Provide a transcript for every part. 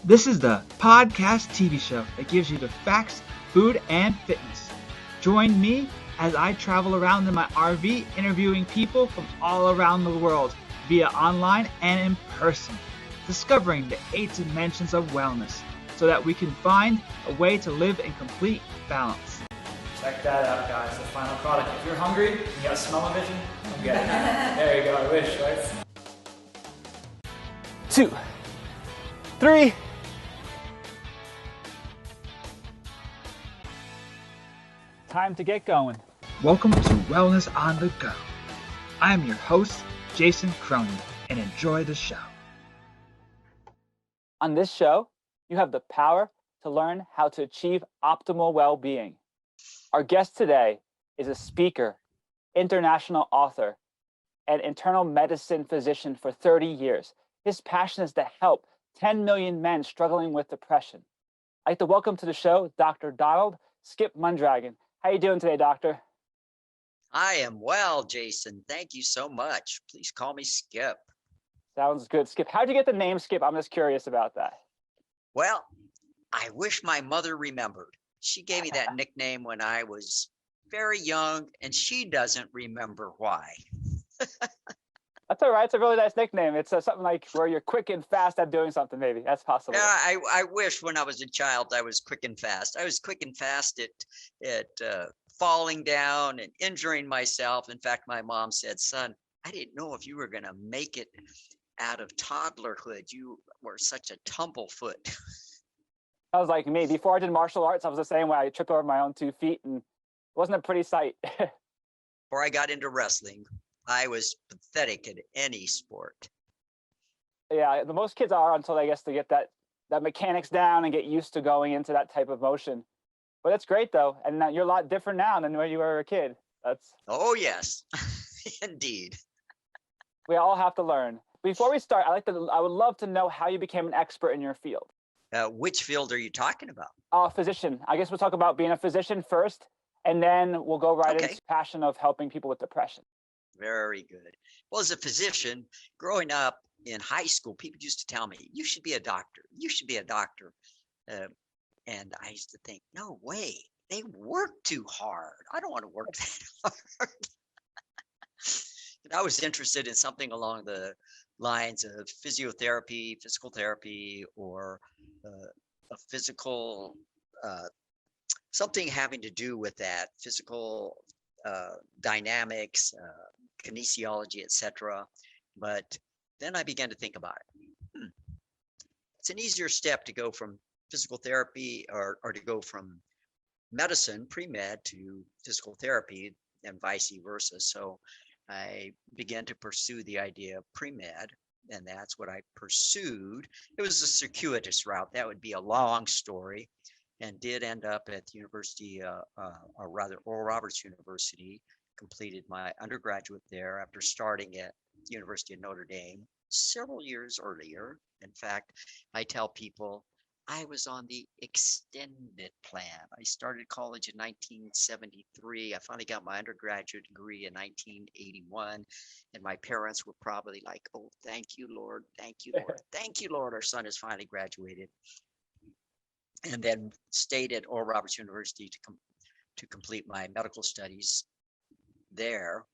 This is the podcast TV show that gives you the facts, food, and fitness. Join me as I travel around in my RV interviewing people from all around the world via online and in person, discovering the 8 dimensions of wellness so that we can find a way to live in complete balance. Check that out, guys, the final product. If you're hungry, you got smell-o-vision, I'm getting it. There you go, I wish, right? 2, 3. Time to get going. Welcome to Wellness on the Go. I am your host, Jason Cronin, and enjoy the show. On this show, you have the power to learn how to achieve optimal well-being. Our guest today is a speaker, international author, and internal medicine physician for 30 years. His passion is to help 10 million men struggling with depression. I'd like to welcome to the show Dr. Donald Skip Mondragon. How are you doing today, doctor? I am well, Jason. Thank you so much. Please call me Skip. Sounds good. Skip, how'd you get the name Skip? I'm just curious about that. Well, I wish my mother remembered. She gave me that nickname when I was very young, and she doesn't remember why. That's all right. It's a really nice nickname. It's something like where you're quick and fast at doing something, maybe. That's possible. Yeah, I wish when I was a child I was quick and fast. I was quick and fast at falling down and injuring myself. In fact, my mom said, "Son, I didn't know if you were going to make it out of toddlerhood. You were such a tumblefoot." I was like me. Before I did martial arts, I was the same way. I tripped over my own 2 feet, and it wasn't a pretty sight. Before I got into wrestling, I was pathetic at any sport. Yeah, the most kids are until they get that mechanics down and get used to going into that type of motion. But that's great though, and now you're a lot different now than when you were a kid. Oh yes, indeed. We all have to learn. Before we start, I would love to know how you became an expert in your field. Which field are you talking about? Physician. I guess we'll talk about being a physician first, and then we'll go right into passion of helping people with depression. Very good. Well, as a physician, growing up in high school, people used to tell me, "You should be a doctor. You should be a doctor." And I used to think, no way. They work too hard. I don't want to work that hard. And I was interested in something along the lines of physiotherapy, physical therapy, or a physical, something having to do with that, physical dynamics, kinesiology, etc. But then I began to think about it. It's an easier step to go from physical therapy or to go from medicine, pre-med, to physical therapy and vice versa. So I began to pursue the idea of pre-med, and that's what I pursued. It was a circuitous route. That would be a long story, and did end up at the University, or rather Oral Roberts University, completed my undergraduate there after starting at the University of Notre Dame several years earlier. In fact, I tell people I was on the extended plan. I started college in 1973. I finally got my undergraduate degree in 1981. And my parents were probably like, "Oh, thank you, Lord. Thank you, Lord. Thank you, Lord. Our son has finally graduated." And then stayed at Oral Roberts University to complete my medical studies there.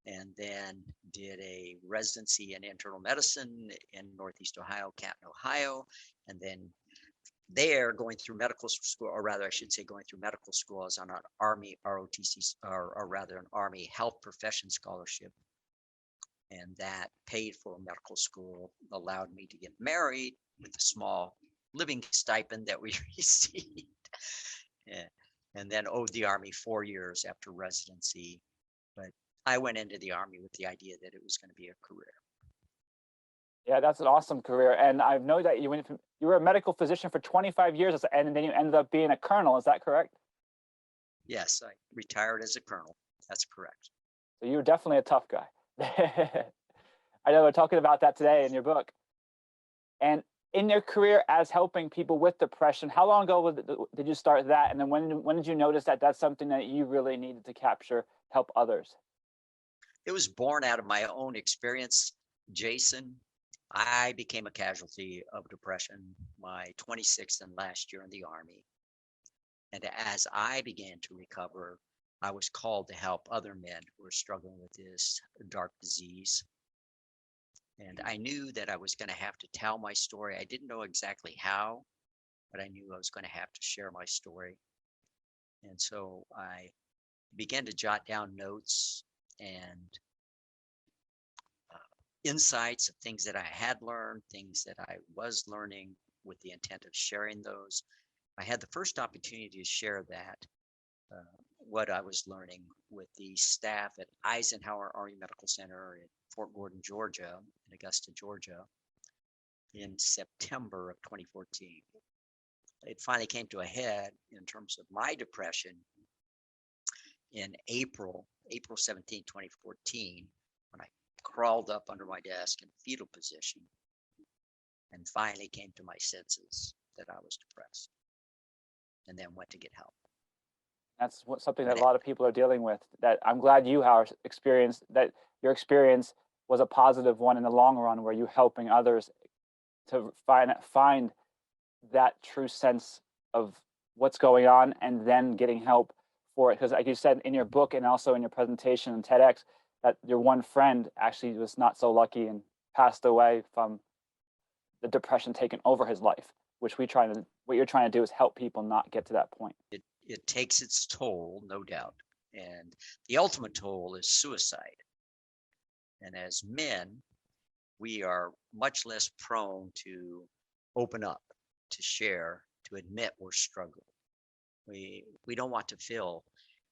And then did a residency in internal medicine in Northeast Ohio, Canton, Ohio. And then there, going through medical school, or rather I should say going through medical school, I was on an Army ROTC, or rather an Army Health Profession Scholarship. And that paid for medical school, allowed me to get married with a small living stipend that we received. And then owed the Army 4 years after residency. But I went into the Army with the idea that it was going to be a career. Yeah, that's an awesome career. And I know that you were a medical physician for 25 years, and then you ended up being a colonel. Is that correct? Yes, I retired as a colonel. That's correct. So you were definitely a tough guy. I know we're talking about that today in your book. And in your career as helping people with depression, how long ago did you start that? And then when did you notice that that's something that you really needed to capture, help others? It was born out of my own experience, Jason. I became a casualty of depression my 26th and last year in the Army. And as I began to recover, I was called to help other men who were struggling with this dark disease. And I knew that I was going to have to tell my story. I didn't know exactly how, but I knew I was going to have to share my story. And so I began to jot down notes and insights of things that I had learned, things that I was learning, with the intent of sharing those. I had the first opportunity to share that, what I was learning, with the staff at Eisenhower Army Medical Center in Fort Gordon, Georgia, in Augusta, Georgia, in September of 2014. It finally came to a head in terms of my depression in April 17, 2014, when I crawled up under my desk in fetal position and finally came to my senses that I was depressed, and then went to get help. That's something that a lot of people are dealing with. That I'm glad you have experienced, that your experience was a positive one in the long run, where you're helping others to find that true sense of what's going on and then getting help for it. Because like you said in your book and also in your presentation on TEDx, that your one friend actually was not so lucky and passed away from the depression taking over his life, what you're trying to do is help people not get to that point. It takes its toll, no doubt. And the ultimate toll is suicide. And as men, we are much less prone to open up, to share, to admit we're struggling. We don't want to feel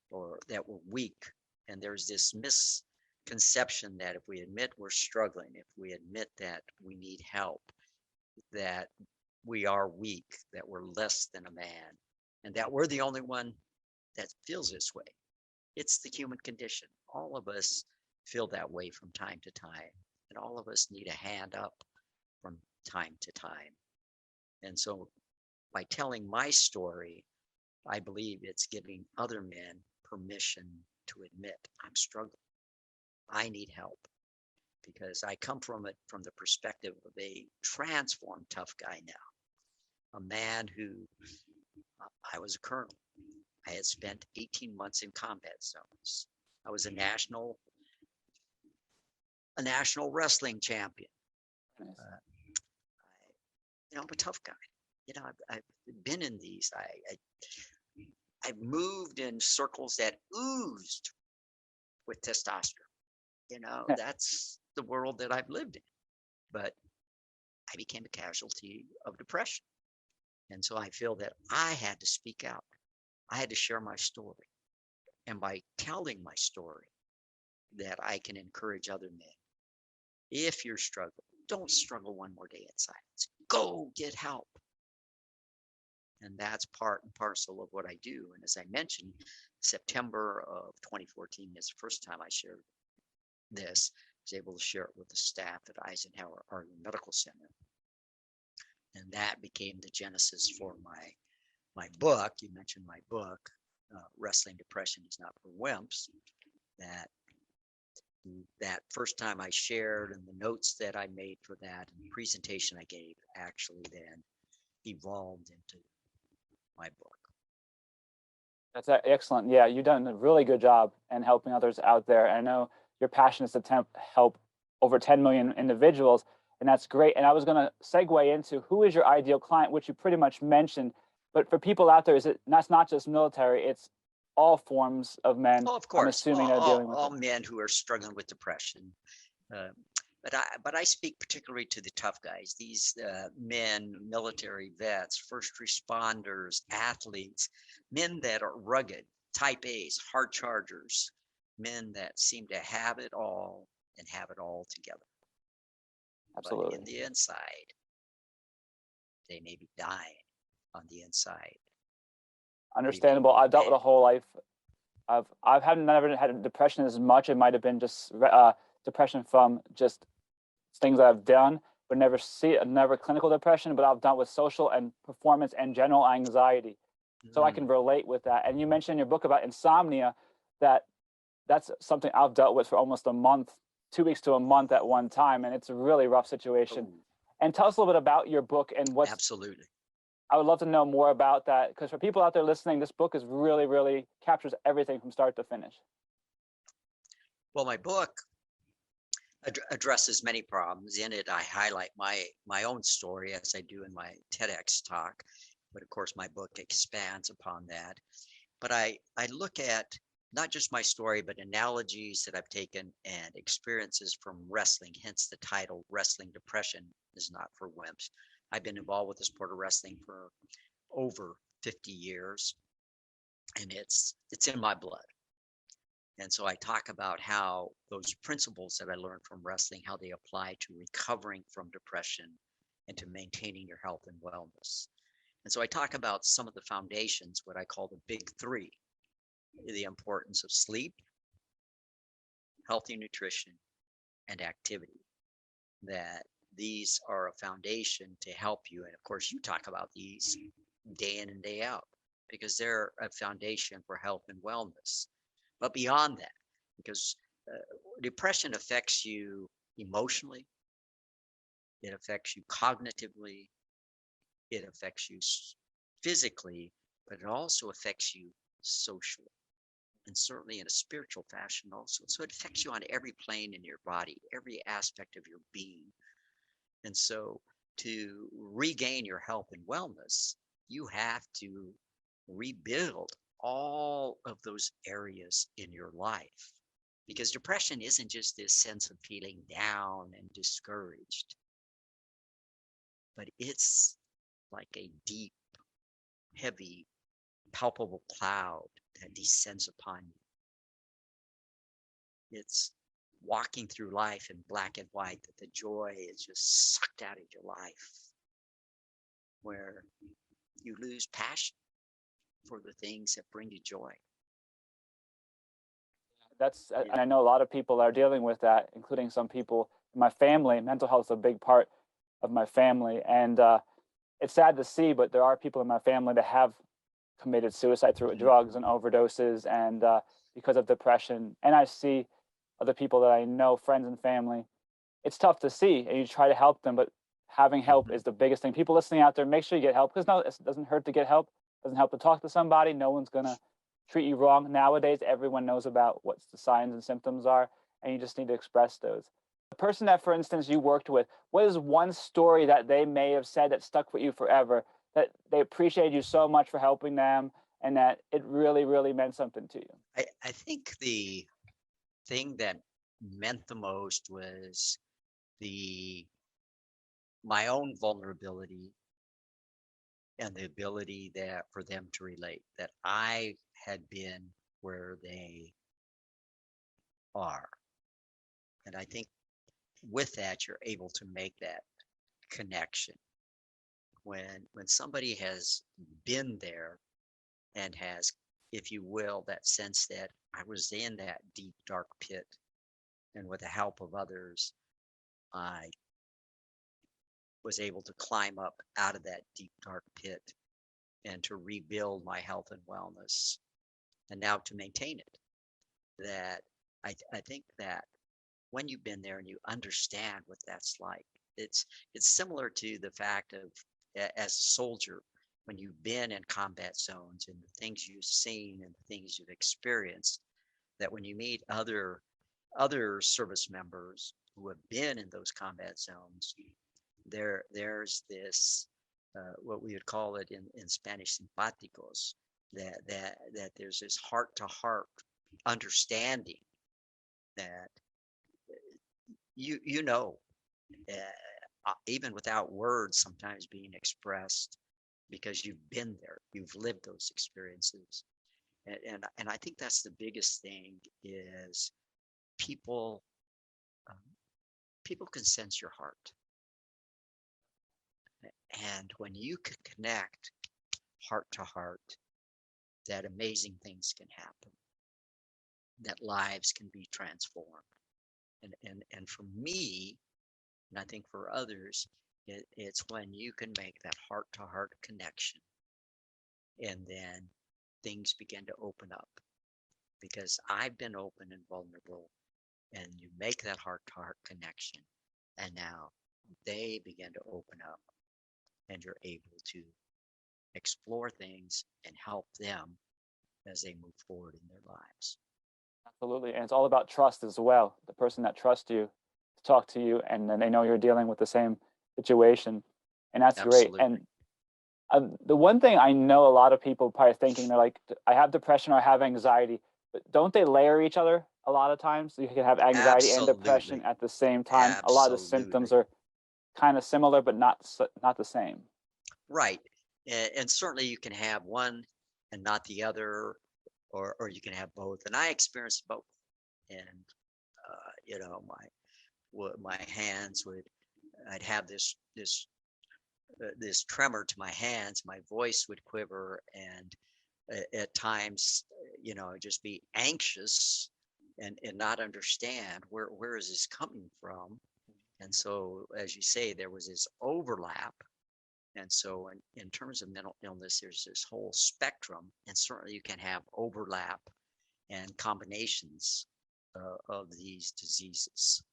or that we're weak. And there's this misconception that if we admit we're struggling, if we admit that we need help, that we are weak, that we're less than a man, and that we're the only one that feels this way. It's the human condition. All of us feel that way from time to time, and all of us need a hand up from time to time. And so by telling my story, I believe it's giving other men permission to admit, I'm struggling. I need help. Because I come from it from the perspective of a transformed tough guy now. A man who, I was a colonel. I had spent 18 months in combat zones. I was a national wrestling champion. Nice. I'm a tough guy. I've been in these. I've moved in circles that oozed with testosterone. That's the world that I've lived in. But I became a casualty of depression. And so I feel that I had to speak out. I had to share my story. And by telling my story, that I can encourage other men. If you're struggling, don't struggle one more day in silence. Go get help. And that's part and parcel of what I do. And as I mentioned, September of 2014 is the first time I shared this. I was able to share it with the staff at Eisenhower Army Medical Center. And that became the genesis for my book. You mentioned my book, Wrestling Depression is Not For Wimps. That first time I shared, and the notes that I made for that and the presentation I gave actually then evolved into my book. That's excellent. Yeah, you've done a really good job in helping others out there. I know your passion is to help over 10 million individuals, and that's great. And I was going to segue into who is your ideal client, which you pretty much mentioned. But for people out there, that's not just military, it's all forms of men. Oh, of course. I'm assuming they're dealing with all men who are struggling with depression. But I speak particularly to the tough guys, these men, military vets, first responders, athletes, men that are rugged, type A's, hard chargers, men that seem to have it all and have it all together. Absolutely. But in the inside, they may be dying on the inside. Understandable. I've dealt with a whole life. I've never had depression as much. It might have been just depression from just things that I've done, but never clinical depression. But I've dealt with social and performance and general anxiety, so I can relate with that. And you mentioned in your book about insomnia, that's something I've dealt with for almost a month, 2 weeks to a month at one time, and it's a really rough situation. And tell us a little bit about your book and what's. Absolutely. I would love to know more about that, because for people out there listening, this book is really, really captures everything from start to finish. Well, my book addresses many problems. In it, I highlight my own story, as I do in my TEDx talk. But of course, my book expands upon that. But I look at not just my story, but analogies that I've taken and experiences from wrestling, hence the title, Wrestling Depression is Not For Wimps. I've been involved with the sport of wrestling for over 50 years, and it's in my blood. And so I talk about how those principles that I learned from wrestling, how they apply to recovering from depression and to maintaining your health and wellness. And so I talk about some of the foundations, what I call the big three: the importance of sleep, healthy nutrition, and activity. That these are a foundation to help you. And of course, you talk about these day in and day out because they're a foundation for health and wellness. But beyond that, because depression affects you emotionally, it affects you cognitively, it affects you physically, but it also affects you socially, and certainly in a spiritual fashion also. So it affects you on every plane in your body, every aspect of your being. And so to regain your health and wellness, you have to rebuild all of those areas in your life. Because depression isn't just this sense of feeling down and discouraged, but it's like a deep, heavy, palpable cloud that descends upon you. It's walking through life in black and white, that the joy is just sucked out of your life, where you lose passion for the things that bring you joy. And I know a lot of people are dealing with that, including some people in my family. Mental health is a big part of my family, and it's sad to see, but there are people in my family that have committed suicide through drugs and overdoses, and because of depression. And I see other people that I know, friends and family. It's tough to see, and you try to help them, but having help is the biggest thing. People listening out there, make sure you get help, because no, it doesn't hurt to get help. It doesn't help to talk to somebody. No one's gonna treat you wrong. Nowadays, everyone knows about what the signs and symptoms are, and you just need to express those. The person that, for instance, you worked with, what is one story that they may have said that stuck with you forever, that they appreciated you so much for helping them, and that it really, really meant something to you? I think the thing that meant the most was my own vulnerability and the ability that for them to relate, that I had been where they are. And I think with that, you're able to make that connection. When somebody has been there and has, if you will, that sense that I was in that deep, dark pit, and with the help of others, I was able to climb up out of that deep, dark pit and to rebuild my health and wellness, and now to maintain it. That I think that when you've been there and you understand what that's like, it's similar to the fact of, as a soldier, when you've been in combat zones and the things you've seen and the things you've experienced, that when you meet other service members who have been in those combat zones, there's this what we would call it in Spanish, simpáticos, that there's this heart to heart understanding that you know, even without words sometimes being expressed, because you've been there, you've lived those experiences. And I think that's the biggest thing is people people can sense your heart. And when you can connect heart to heart, that amazing things can happen, that lives can be transformed. And for me, and I think for others, it's when you can make that heart to heart connection, and then things begin to open up, because I've been open and vulnerable, and you make that heart to heart connection, and now they begin to open up, and you're able to explore things and help them as they move forward in their lives. Absolutely. And it's all about trust as well. The person that trusts you to talk to you, and then they know you're dealing with the same situation. And that's great. Absolutely. And the one thing I know a lot of people probably thinking, they're like, I have depression or I have anxiety, but don't they layer each other a lot of times? So you can have anxiety and depression Absolutely. at the same time. A lot of the symptoms Absolutely. are kind of similar, but not the same. Right. And certainly you can have one and not the other, or you can have both. And I experienced both. And my hands I'd have this tremor to my hands, my voice would quiver, and at times, just be anxious and not understand where is this coming from. And so, as you say, there was this overlap. And so, in terms of mental illness, there's this whole spectrum, and certainly you can have overlap and combinations of these diseases.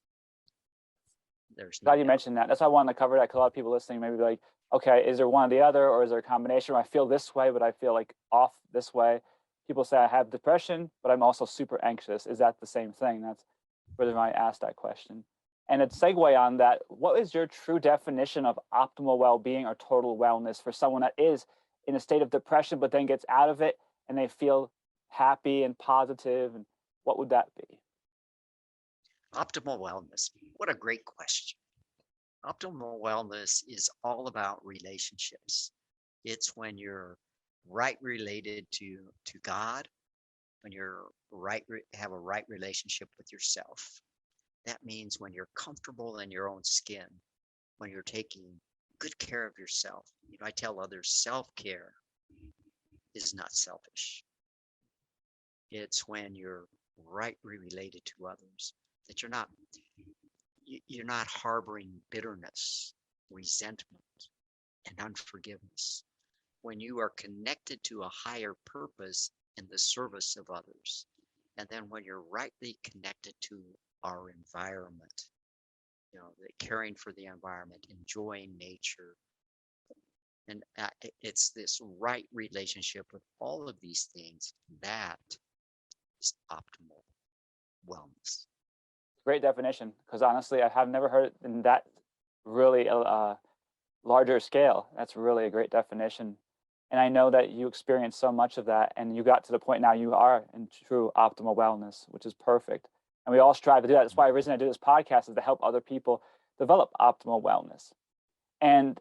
There's no Glad you doubt. mentioned that. That's why I wanted to cover that, because a lot of people listening maybe be like, okay, is there one or the other, or is there a combination? I feel this way, but I feel like off this way. People say I have depression, but I'm also super anxious. Is that the same thing? That's the reason why I asked that question. And a segue on that, what is your true definition of optimal well-being or total wellness for someone that is in a state of depression, but then gets out of it and they feel happy and positive? And what would that be? Optimal wellness. What a great question. Optimal wellness is all about relationships. It's when you're right related to God, when you're have a right relationship with yourself. That means when you're comfortable in your own skin, when you're taking good care of yourself. I tell others self-care is not selfish. It's when you're rightly related to others, that you're not harboring bitterness, resentment, and unforgiveness. When you are connected to a higher purpose in the service of others, and then when you're rightly connected to our environment, caring for the environment, enjoying nature, and it's this right relationship with all of these things that is optimal wellness. Great definition, because honestly, I have never heard it in that really larger scale. That's really a great definition. And I know that you experienced so much of that, and you got to the point now you are in true optimal wellness, which is perfect. And we all strive to do that. That's why the reason I do this podcast is to help other people develop optimal wellness. And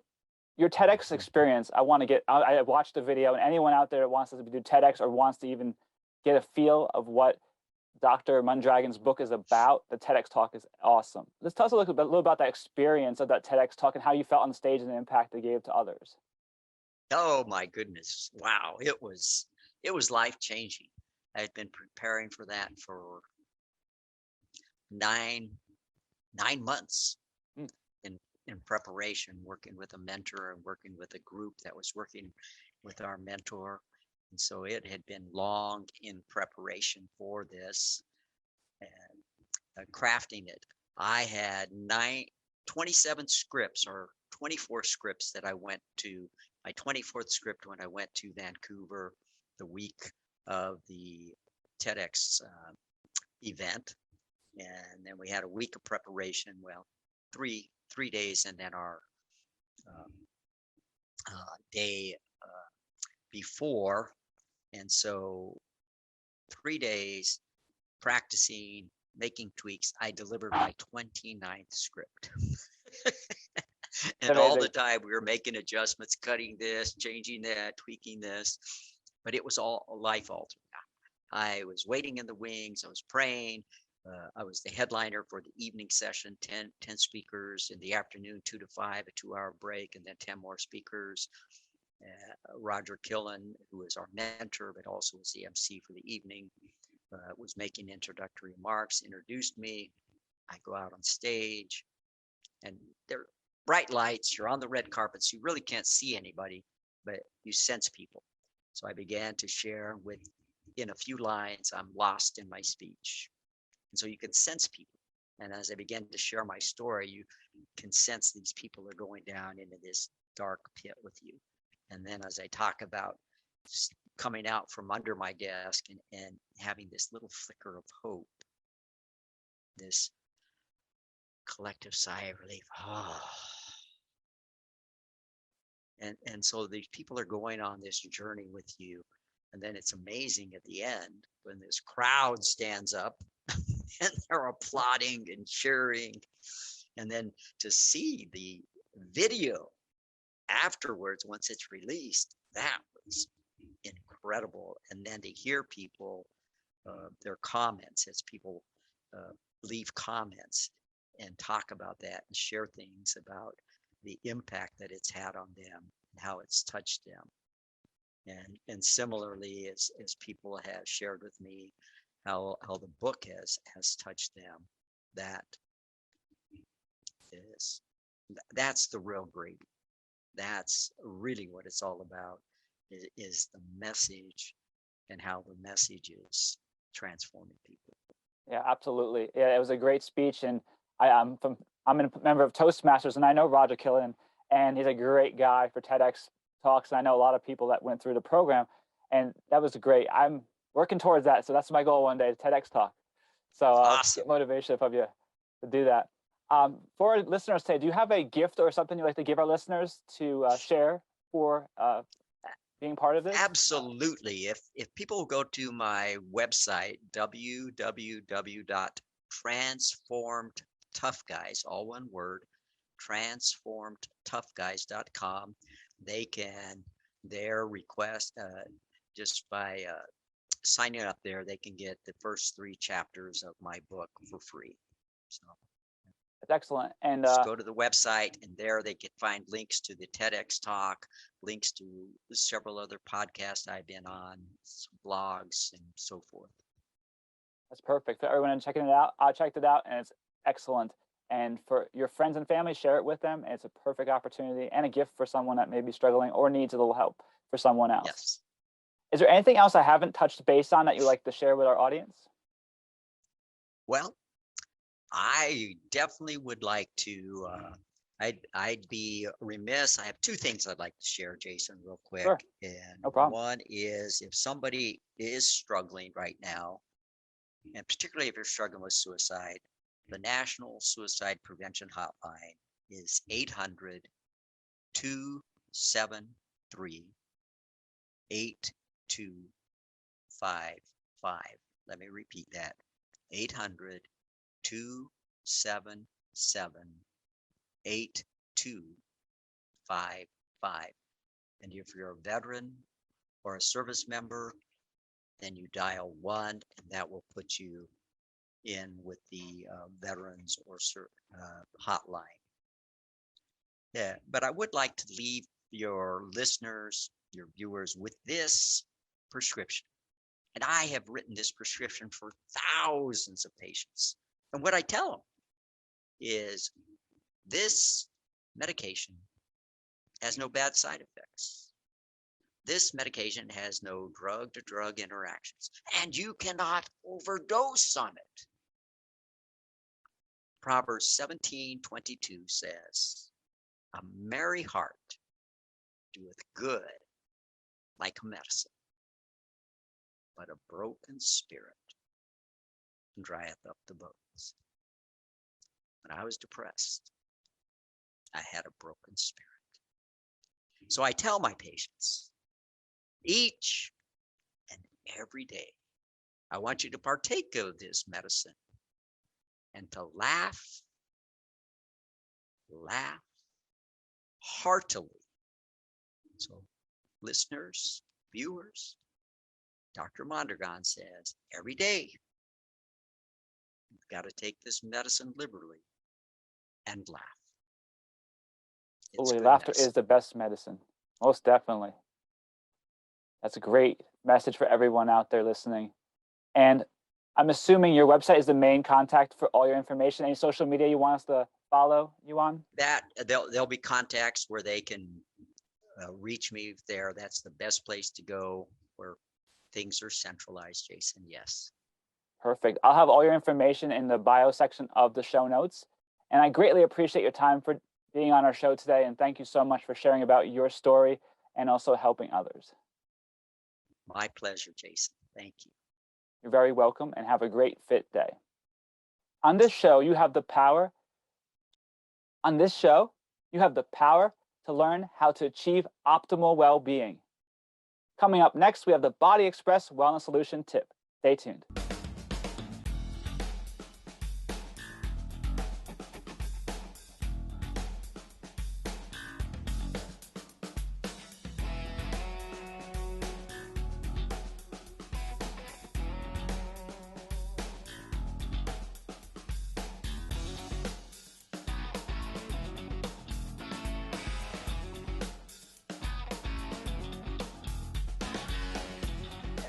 your TEDx experience, I watched the video, and anyone out there that wants to do TEDx or wants to even get a feel of what Dr. Mondragon's book is about, the TEDx talk is awesome. Let's tell us a little about that experience of that TEDx talk and how you felt on stage and the impact it gave to others. Oh my goodness. Wow. It was life-changing. I had been preparing for that for nine months in preparation, working with a mentor and working with a group that was working with our mentor. And so it had been long in preparation for this and crafting it. I had 27 scripts or 24 scripts that I went to. My 24th script when I went to Vancouver the week of the TEDx event. And then we had a week of preparation. Well, three days, and then our day before. And so 3 days practicing, making tweaks. I delivered my 29th script. And all the time we were making adjustments, cutting this, changing that, tweaking this, but it was all life altering. I was waiting in the wings. I was praying. I was the headliner for the evening session, 10 speakers. In the afternoon, 2 to 5, a 2-hour break, and then 10 more speakers. Roger Killen, who was our mentor, but also was the MC for the evening, was making introductory remarks, introduced me. I go out on stage, and there are bright lights. You're on the red carpet, so you really can't see anybody, but you sense people. So I began to share in a few lines, I'm lost in my speech. And so you can sense people. And as I begin to share my story, you can sense these people are going down into this dark pit with you. And then as I talk about coming out from under my desk and having this little flicker of hope, this collective sigh of relief. And so these people are going on this journey with you. And then it's amazing at the end when this crowd stands up and they're applauding and cheering. And then to see the video afterwards, once it's released, that was incredible. And then to hear people, their comments as people leave comments and talk about that and share things about the impact that it's had on them and how it's touched them. And similarly, as people have shared with me how the book has touched them, that's the real gravy. That's really what it's all about, is the message and how the message is transforming people. Yeah, absolutely. Yeah, it was a great speech, and I'm a member of Toastmasters, and I know Roger Killian, and he's a great guy for TEDx talks. And I know a lot of people that went through the program, and that was great. I'm working towards that, so that's my goal one day, TEDx talk. So Awesome. Get motivation from you to do that. For our listeners today, do you have a gift or something you'd like to give our listeners to share for being part of this? Absolutely. If people go to my website, www.transformedtoughguys, all one word, transformedtoughguys.com, they can request just by signing up there, they can get the first 3 chapters of my book for free. So that's excellent. And just go to the website, and there they can find links to the TEDx talk, links to several other podcasts I've been on, some blogs, and so forth. That's perfect. For everyone checking it out, I checked it out, and it's excellent. And for your friends and family, share it with them. It's a perfect opportunity and a gift for someone that may be struggling or needs a little help for someone else. Yes. Is there anything else I haven't touched base on that you'd like to share with our audience? Well, I definitely would like to, I'd be remiss. I have 2 things I'd like to share, Jason, real quick. Sure. And No problem. one is, if somebody is struggling right now, and particularly if you're struggling with suicide, the National Suicide Prevention Hotline is 800-273-8255. Let me repeat that. 800-277-8255. And if you're a veteran or a service member, then you dial 1, and that will put you in with the veterans or hotline. Yeah, but I would like to leave your listeners, your viewers, with this prescription. And I have written this prescription for thousands of patients. And what I tell them is this medication has no bad side effects. This medication has no drug-to-drug interactions, and you cannot overdose on it. Proverbs 17:22 says, "A merry heart doeth good like medicine, but a broken spirit drieth up the bones." When I was depressed, I had a broken spirit. So I tell my patients, each and every day, I want you to partake of this medicine and to laugh heartily. So listeners, viewers, Dr. Mondragon says, every day, you've got to take this medicine liberally and laugh. Absolutely. Laughter is the best medicine. Most definitely. That's a great message for everyone out there listening. And I'm assuming your website is the main contact for all your information. Any social media you want us to follow you on? That there'll be contacts where they can reach me there. That's the best place to go, where things are centralized, Jason. Yes. Perfect. I'll have all your information in the bio section of the show notes. And I greatly appreciate your time for being on our show today. And thank you so much for sharing about your story and also helping others. My pleasure, Jason. Thank you. You're very welcome, and have a great fit day. On this show, you have the power. On this show, you have the power to learn how to achieve optimal well-being. Coming up next, we have the Body Express Wellness Solution tip. Stay tuned.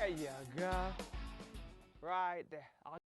There you go. Right there.